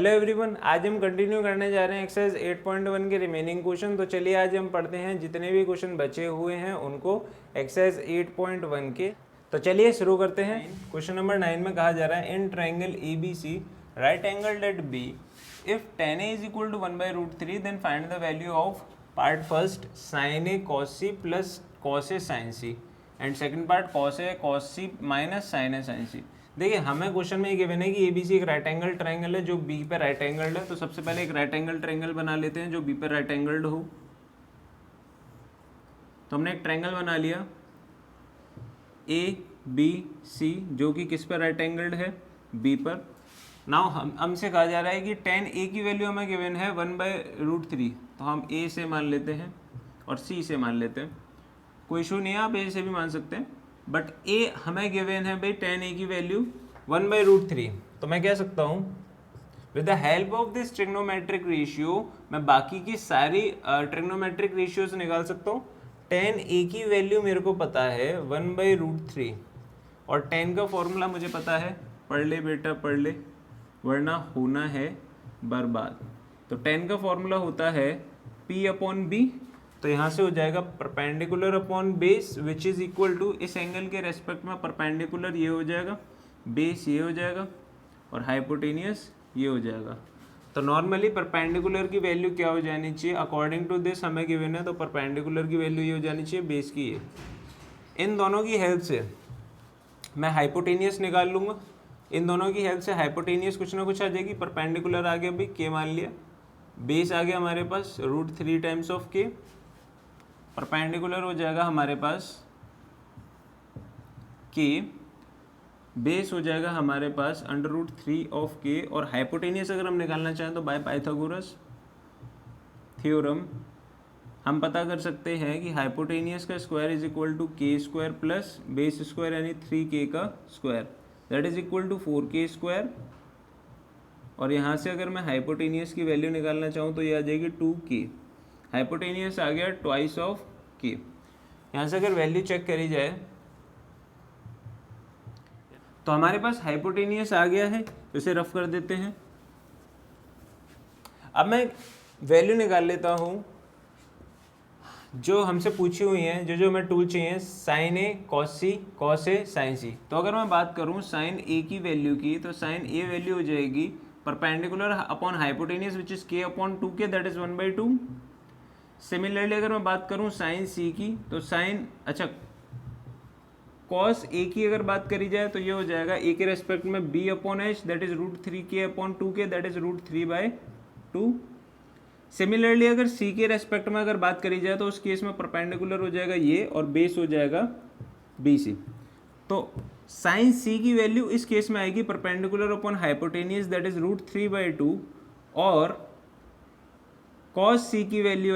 Hello everyone, आज हम continue करने जा रहे हैं एक्सरसाइज 8.1 के रिमेनिंग क्वेश्चन। तो चलिए आज हम पढ़ते हैं जितने भी क्वेश्चन बचे हुए हैं उनको एक्सरसाइज 8.1 के। तो चलिए शुरू करते हैं। क्वेश्चन नंबर 9 में कहा जा रहा है in triangle ABC right angle at B if tan A is equal to 1/√3 then find the value of part first sin A cos C plus cos A sin C and second part cos A cos C minus sin A sin C। देखिए हमें question में ये given है कि ABC एक right angle triangle है जो B पे राइट एंगल्ड है। तो सबसे पहले एक राइट एंगल ट्रायंगल बना लेते हैं जो B पे राइट एंगल्ड हो। तो हमने एक ट्रायंगल बना लिया ABC जो कि किस पर राइट एंगल्ड है, B पर। नाउ हमसे कहा जा रहा है कि tan A की वैल्यू हमें गिवन है 1/√3, तो हम A से मान लेते हैं और C से मान लेते हैं। कोई इशू नहीं है, आप A से भी मान सकते हैं, बट A हमें गिवन है भाई tan A की वैल्यू 1/√3। तो मैं कह सकता हूँ with the help of this trigonometric ratio मैं बाकी की सारी ट्रिग्नोमेट्रिक रेशियोज निकाल सकता हूँ। tan A की वैल्यू मेरे को पता है 1/√3 और tan का फॉर्मूला मुझे पता है, पढ़ ले बेटा पढ़ ले वरना होना है बर्बाद। तो tan का फॉर्मूला होता है P/B। तो यहाँ से हो जाएगा perpendicular upon base which is equal to इस एंगल के रेस्पेक्ट में परपेंडिकुलर ये हो जाएगा, बेस ये हो जाएगा और हाइपोटेनियस ये हो जाएगा। तो नॉर्मली परपेंडिकुलर की वैल्यू क्या हो जानी चाहिए अकॉर्डिंग टू दिस हमें गिवन है, तो परपेंडिकुलर की वैल्यू ये हो जानी चाहिए बेस की ये। इन दोनों की हेल्प से मैं हाइपोटेनियस निकाल लूँगा। इन दोनों की हेल्प से हाइपोटेनियस कुछ ना कुछ आ जाएगी। परपेंडिकुलर आ गया भाई के मान लिया, बेस आ गया हमारे पास √3 टाइम्स ऑफ के, परपेंडिकुलर हो जाएगा हमारे पास के, बेस हो जाएगा हमारे पास √3 ऑफ के और हाइपोटेनियस अगर हम निकालना चाहें तो बाय पाइथागोरस थ्योरम हम पता कर सकते हैं कि हाइपोटेनियस का स्क्वायर इज इक्वल टू के स्क्वायर प्लस बेस स्क्वायर यानी 3k का square that is equal to 4k square. और यहाँ से अगर मैं हाइपोटेनियस की वैल्यू निकालना चाहूँ तो ये आ जाएगी 2k। हाइपोटेनियस आ गया ट्वाइस ऑफ के। यहाँ से अगर वैल्यू चेक करी जाए तो हमारे पास हाइपोटेनियस आ गया है, तो इसे रफ कर देते हैं। अब मैं वैल्यू निकाल लेता हूँ जो हमसे पूछी हुई है, जो हमें टूल चाहिए sin A cos C cos A sin C। तो अगर मैं बात करूँ sin A की वैल्यू की तो sin A वैल्यू हो जाएगी perpendicular upon hypotenuse which is k/2k that is 1/2। Similarly अगर मैं बात करूँ sin C की तो cos A की अगर बात करी जाए तो ये हो जाएगा A के रेस्पेक्ट में B/H that is √3k/2k that is √3/2। Similarly अगर C के रेस्पेक्ट में अगर बात करी जाए तो उस केस में परपेंडिकुलर हो जाएगा ये और बेस हो जाएगा BC। तो sin C की वैल्यू इस केस में आएगी perpendicular upon hypotenuse that is √3/2 और cos C की वैल्यू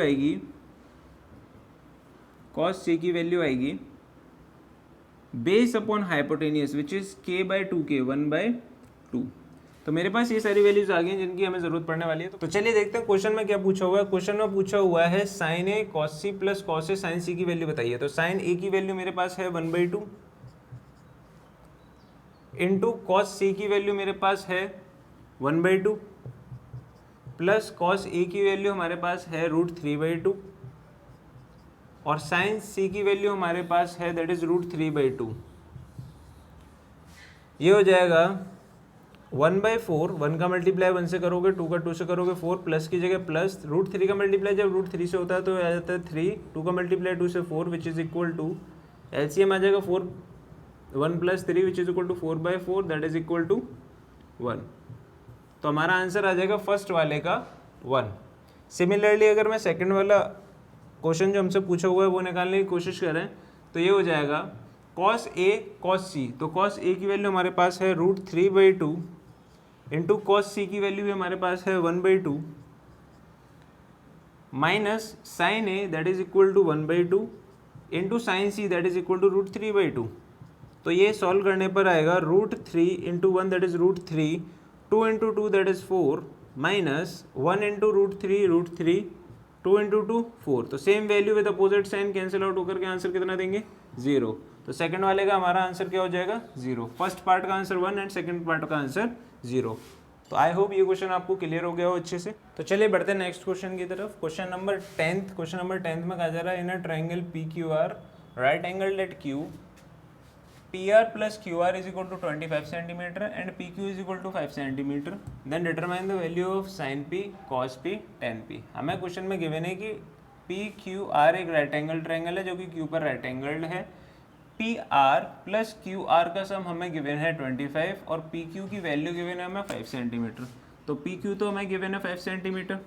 आएगी base upon hypotenuse which is k/2k 1/2। तो मेरे पास ये सारी वैल्यूज आ गई हैं जिनकी हमें जरूरत पड़ने वाली है। तो चलिए देखते हैं क्वेश्चन में क्या पूछा हुआ है। क्वेश्चन में पूछा हुआ है sin A cos C plus cos A sin C की वैल्यू बताइए। तो sin A की वैल्यू मेरे पास है 1/2 इंटू cos C की वैल्यू मेरे पास है 1/2 प्लस cos A की वैल्यू हमारे पास है √3/2 और sin C की वैल्यू हमारे पास है दैट इज √3/2। ये हो जाएगा 1/4, 1 का मल्टीप्लाई 1 से करोगे, 2 का 2 से करोगे 4, प्लस की जगह प्लस, √3 का मल्टीप्लाई जब √3 से होता है तो आ जाता है 3, 2 का मल्टीप्लाई 2 से 4 which is equal to LCM आ जाएगा 4, 1 + 3 which is equal to 4/4 that is equal to 1। तो हमारा आंसर आ जाएगा फर्स्ट वाले का 1। सिमिलरली अगर मैं सेकंड वाला क्वेश्चन जो हमसे पूछा हुआ है वो निकालने की कोशिश करें तो ये हो जाएगा cos A cos C। तो cos A की वैल्यू हमारे पास है √3/2 इंटू cos C की वैल्यू भी हमारे पास है 1/2 minus sin A that is equal to 1/2 into sin C that is equal to √3/2। तो ये सॉल्व करने पर आएगा √3 into 1 that is √3, 2 into 2 that is 4 minus 1 into √3, 2 into 2 4। तो same value with opposite sign cancel out होकर के answer कितना देंगे 0। तो सेकंड वाले का हमारा आंसर क्या हो जाएगा 0। फर्स्ट पार्ट का आंसर 1 एंड सेकंड पार्ट का आंसर 0। तो आई होप ये क्वेश्चन आपको क्लियर हो गया हो अच्छे से। तो चलिए बढ़ते हैं नेक्स्ट क्वेश्चन की तरफ। क्वेश्चन नंबर 10 में कहा जा रहा है in a triangle P Q R right angle at Q PR plus QR is equal to 25 centimeter and PQ is equal to 5 centimeter. Then determine the value of sin P, cos P, tan P. हमें question में given है कि PQR एक right angle triangle है जो कि Q पर right angled है। PR प्लस QR का सम हमें गिवन है 25 और PQ की वैल्यू गिवन है हमें 5 सेंटीमीटर। तो PQ तो हमें गिवन है 5 सेंटीमीटर,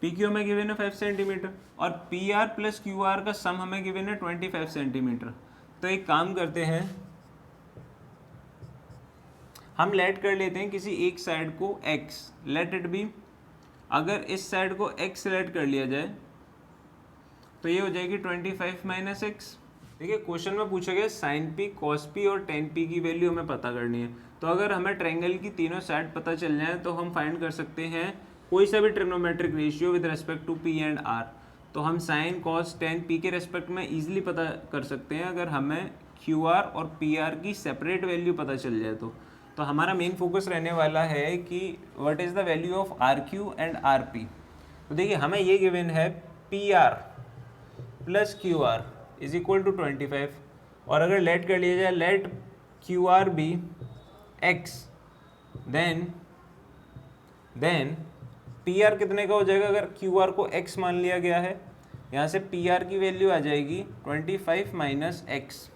PQ हमें गिवन है 5 सेंटीमीटर और PR प्लस QR का सम हमें गिवन है 25 सेंटीमीटर। तो एक काम करते हैं, हम लेट कर लेते हैं किसी एक साइड को x, लेट इट बी, अगर इस साइड को x लेट कर लिया जाए तो ये हो जाएगी 25 माइनस एक्स। देखिए क्वेश्चन में पूछा गया साइन पी, कॉस पी और टेन पी की वैल्यू हमें पता करनी है। तो अगर हमें ट्रायंगल की तीनों साइड पता चल जाए तो हम फाइंड कर सकते हैं कोई सा भी trigonometric ratio with respect to P and R. तो हम साइन कॉस टेन पी के रेस्पेक्ट में इजीली पता कर सकते हैं अगर हमें क्यू आर और पी आर की सेपरेट वैल्यू पता चल जाए तो हमारा मेन फोकस रहने वाला है कि what is the value of R Q and R P. तो देखिए हमें ये गिवन है P R plus Q R is equal to 25 और अगर लेट कर लिया जाए let Q R be x, then P R कितने का हो जाएगा अगर क्यू आर को x मान लिया गया है, यहाँ से पी आर की वैल्यू आ जाएगी 25 माइनस एक्स।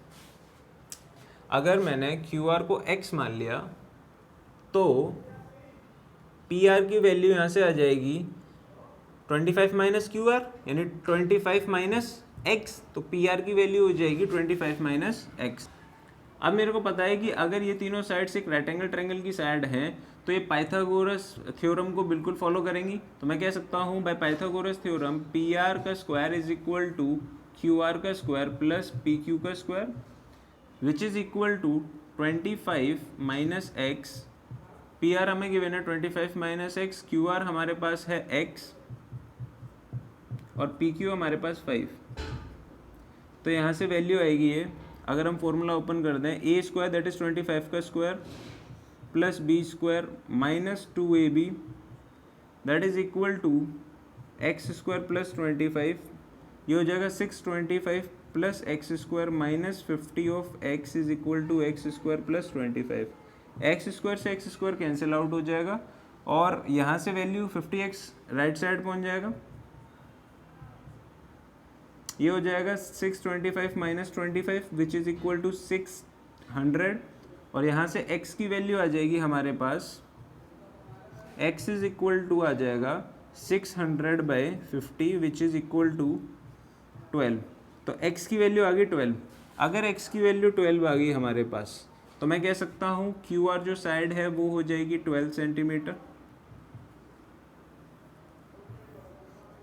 अगर मैंने क्यू आर को x मान लिया तो पी आर की वैल्यू यहाँ से आ जाएगी 25 माइनस क्यू आर यानी 25 माइनस एक्स, तो पी आर की वैल्यू हो जाएगी 25 माइनस एक्स। अब मेरे को पता है कि अगर ये तीनों साइड्स एक रेक्टेंगल ट्रायंगल की साइड हैं तो ये पाइथागोरस थ्योरम को बिल्कुल फॉलो करेंगी। तो मैं कह सकता हूँ by Pythagoras theorem P R का square is equal to Q R का स्क्वायर प्लस पी क्यू का square which is equal to 25 minus X. P R हमें गिवन है 25 माइनस एक्स, क्यू आर हमारे पास है एक्स और पी क्यू हमारे पास 5। तो यहाँ से वैल्यू आएगी ये, अगर हम फॉर्मूला ओपन कर दें ए स्क्वायर दैट इज़ 25 का square plus b square minus 2ab that is equal to x square plus 25, ये हो जाएगा 625 plus x square minus 50 of x is equal to x square plus 25। X square से x square cancel out हो जाएगा और यहाँ से value 50x right side पहुँच जाएगा, ये हो जाएगा 625 minus 25 which is equal to 600 और यहाँ से x की वैल्यू आ जाएगी हमारे पास, x इज इक्वल टू आ जाएगा 600 by 50 which is equal to 12। तो x की वैल्यू आ गई 12। अगर x की वैल्यू 12 आ गई हमारे पास तो मैं कह सकता हूँ क्यू आर जो साइड है वो हो जाएगी 12 सेंटीमीटर,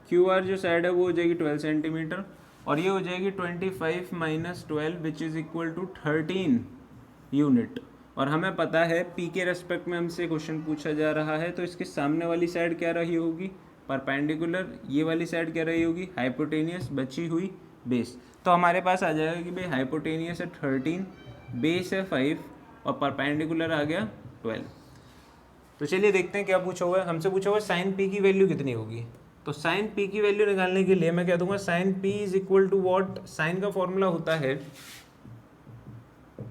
क्यू आर जो साइड है वो हो जाएगी 12 सेंटीमीटर और ये हो जाएगी 25 minus 12 which is equal to 13 unit. और हमें पता है पी के रेस्पेक्ट में हमसे क्वेश्चन पूछा जा रहा है तो इसके सामने वाली साइड क्या रही होगी, परपेंडिकुलर, ये वाली साइड क्या रही होगी, हाइपोटेनियस, बची हुई बेस। तो हमारे पास आ जाएगा कि भाई हाइपोटेनियस है 13, बेस है 5 और परपेंडिकुलर आ गया 12। तो चलिए देखते हैं क्या पूछा हुआ है। हमसे पूछा हुआ है साइन पी की वैल्यू कितनी होगी। तो साइन पी की वैल्यू निकालने के लिए मैं कह दूंगा sine P is equal to what, sine का फॉर्मूला होता है,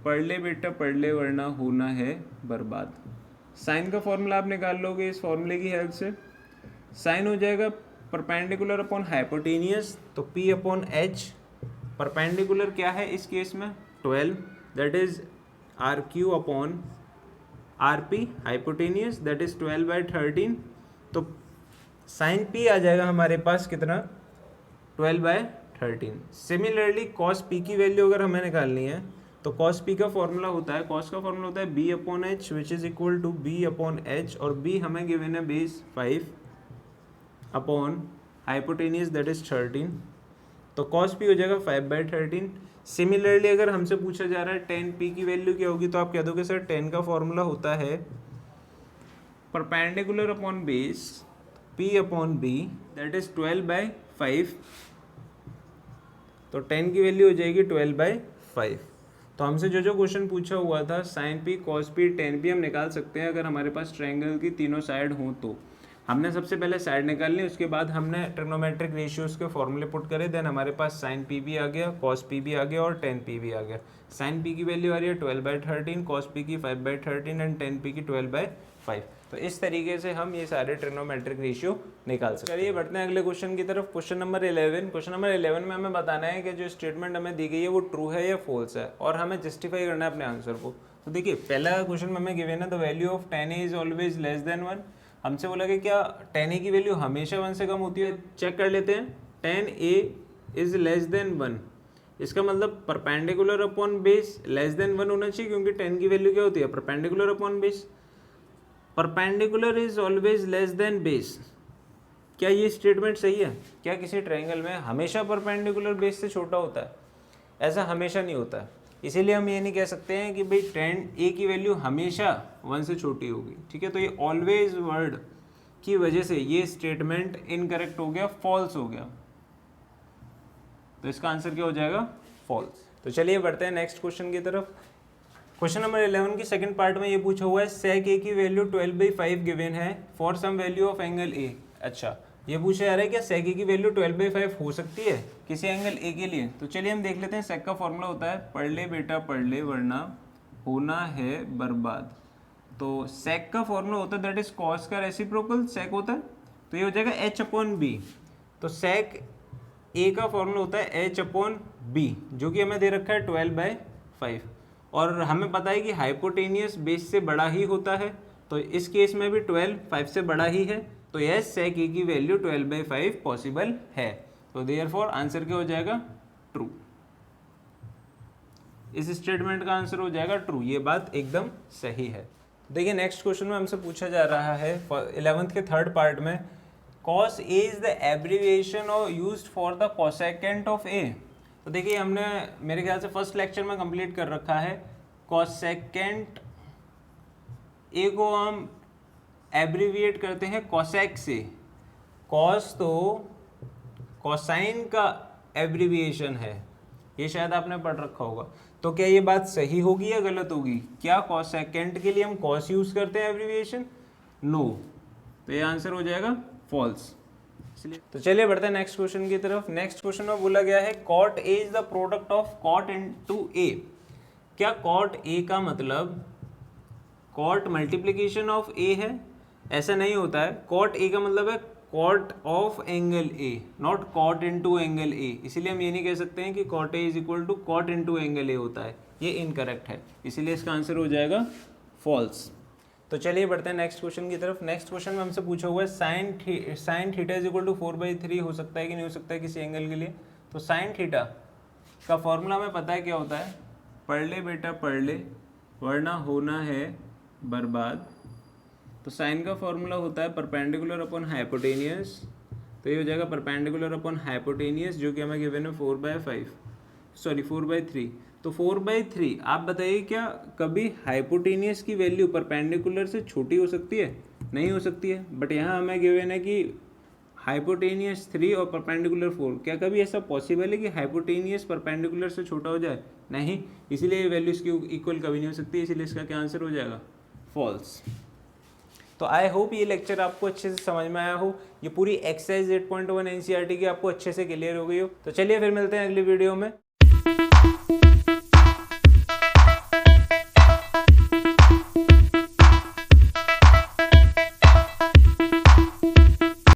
पढ़ ले बेटा पढ़ ले वरना होना है बर्बाद। साइन का फॉर्मूला आप निकाल लोगे इस फॉर्मूले की हेल्प से। साइन हो जाएगा परपेंडिकुलर अपॉन हाइपोटेनियस, तो पी अपॉन एच, परपेंडिकुलर क्या है इस केस में 12 that is R Q upon R P, hypotenuse that is 12 by 13। तो साइन पी आ जाएगा हमारे पास कितना 12 बाई 13। सिमिलरली कॉस पी की वैल्यू अगर हमें निकालनी है तो कॉस पी का फॉर्मूला होता है, कॉस का फॉर्मूला होता है B upon H which is equal to B upon H और बी हमें गिवन है base 5 upon hypotenuse that is 13। तो कॉस पी हो जाएगा 5 बाई 13। सिमिलरली अगर हमसे पूछा जा रहा है टेन पी की वैल्यू क्या होगी तो आप कह दोगे सर टेन का फॉर्मूला होता है perpendicular upon base P upon B that is 12 by 5। तो 10 की वैल्यू हो जाएगी 12 बाई 5। तो हमसे जो जो क्वेश्चन पूछा हुआ था sine P, cos P, tan P हम निकाल सकते हैं अगर हमारे पास ट्रायंगल की तीनों साइड हों तो। हमने सबसे पहले साइड निकाल ली, उसके बाद हमने ट्रिग्नोमेट्रिक रेशियोज के फॉर्मूले पुट करे, देन हमारे पास साइन पी भी आ गया, कॉस पी भी आ गया और टेन पी भी आ गया। साइन पी की वैल्यू आ रही है 12/13, कॉस पी की 5/13 एंड टेन पी की 12/5। तो इस तरीके से हम ये सारे ट्रिग्नोमेट्रिक रेशियो निकाल सकते हैं। चलिए बढ़ते हैं अगले क्वेश्चन की तरफ। Question number 11। क्वेश्चन नंबर 11 में हमें बताना है कि जो स्टेटमेंट हमें दी गई है वो ट्रू है या फॉल्स है, और हमें जस्टिफाई करना है अपने आंसर को। तो देखिए पहला क्वेश्चन में हमें गिवन है the value of tan a is always less than 1। हमसे बोला कि क्या tan a की वैल्यू हमेशा 1 से कम होती है। चेक कर लेते हैं। tan a is less than 1, इसका मतलब perpendicular upon base less than 1 होना चाहिए, क्योंकि tan की वैल्यू क्या होती है, perpendicular upon base. Perpendicular is always less than base. क्या ये स्टेटमेंट सही है? क्या किसी ट्रायंगल में हमेशा परपेंडिकुलर बेस से छोटा होता है? ऐसा हमेशा नहीं होता है, इसीलिए हम ये नहीं कह सकते हैं कि भाई tan a की वैल्यू हमेशा 1 से छोटी होगी। ठीक है, तो ये ऑलवेज वर्ड की वजह से ये स्टेटमेंट इनकरेक्ट हो गया, फॉल्स हो गया। तो इसका आंसर क्या हो जाएगा? फॉल्स। तो चलिए बढ़ते हैं नेक्स्ट क्वेश्चन की तरफ। क्वेश्चन नंबर 11 की सेकंड पार्ट में ये पूछा हुआ है sec a की वैल्यू 12/5 गिवन है for some value of angle a। अच्छा, ये पूछा जा रहा है क्या sec a की वैल्यू 12/5 हो सकती है किसी एंगल a के लिए? तो चलिए हम देख लेते हैं। sec का फॉर्मूला होता है पढ़ ले बेटा पढ़ ले वरना होना है बर्बाद। तो sec का फॉर्मूला होता है दैट इज cos का रेसिप्रोकल sec होता है, तो ये हो जाएगा h/b। तो sec a का फॉर्मूला होता है h/b, जो कि हमें दे रखा है 12/5, और हमें पता है कि हाइपोटेनियस बेस से बड़ा ही होता है, तो इस केस में भी 12 5 से बड़ा ही है। तो यस sec a की वैल्यू 12/5 पॉसिबल है। तो देयरफॉर आंसर क्या हो जाएगा? ट्रू। इस स्टेटमेंट का आंसर हो जाएगा ट्रू। ये बात एकदम सही है। देखिए नेक्स्ट क्वेश्चन में हमसे पूछा जा रहा है 11th के थर्ड पार्ट में cos a इज द एब्रीविएशन और used for the cosecant of a। तो देखिए हमने मेरे ख्याल से फर्स्ट लेक्चर में कंप्लीट कर रखा है। कोसेकेंट ए को हम एब्रीविएट करते हैं कोसेक से। कॉस तो कोसाइन का एब्रीविएशन है, ये शायद आपने पढ़ रखा होगा। तो क्या ये बात सही होगी या गलत होगी? क्या कोसेकेंट के लिए हम कॉस यूज करते हैं एब्रीविएशन? नो। तो ये आंसर हो जाएगा फॉल्स। तो चलिए बढ़ते हैं नेक्स्ट क्वेश्चन की तरफ। नेक्स्ट क्वेश्चन में बोला गया है cot a इज the product of cot into a। क्या cot a का मतलब cot मल्टीप्लिकेशन ऑफ a है? ऐसा नहीं होता है। cot a का मतलब है cot of angle a, not cot into angle a। इसीलिए हम ये नहीं कह सकते हैं कि cot a is equal to cot into angle a होता है, ये इनकरेक्ट है, इसीलिए इसका आंसर हो जाएगा फॉल्स। तो चलिए बढ़ते हैं नेक्स्ट क्वेश्चन की तरफ। नेक्स्ट क्वेश्चन में हमसे पूछा हुआ है sine theta is equal to 4/3 हो सकता है कि नहीं हो सकता है किसी एंगल के लिए। तो साइन थीटा का फॉर्मूला हमें पता है क्या होता है, पढ़ ले बेटा पढ़ ले वरना होना है बर्बाद। तो साइन का फॉर्मूला होता है परपेंडिकुलर अपॉन हाइपोटेनियस, तो ये हो जाएगा परपेंडिकुलर अपॉन हाइपोटेनियस, जो कि हमें गिवन है 4/3। तो 4/3 आप बताइए क्या कभी हाइपोटेनियस की वैल्यू परपेंडिकुलर से छोटी हो सकती है? नहीं हो सकती है। बट यहाँ हमें गिवन है कि हाइपोटेनियस 3 और परपेंडिकुलर 4। क्या कभी ऐसा पॉसिबल है कि हाइपोटेनियस परपेंडिकुलर से छोटा हो जाए? नहीं, इसीलिए ये वैल्यू इसकी इक्वल कभी नहीं हो सकती, इसीलिए इसका क्या आंसर हो जाएगा? फॉल्स। तो आई होप ये लेक्चर आपको अच्छे से समझ में आया हो, ये पूरी एक्सरसाइज 8.1 NCERT की आपको अच्छे से क्लियर हो गई हो। तो चलिए फिर मिलते हैं अगली वीडियो में।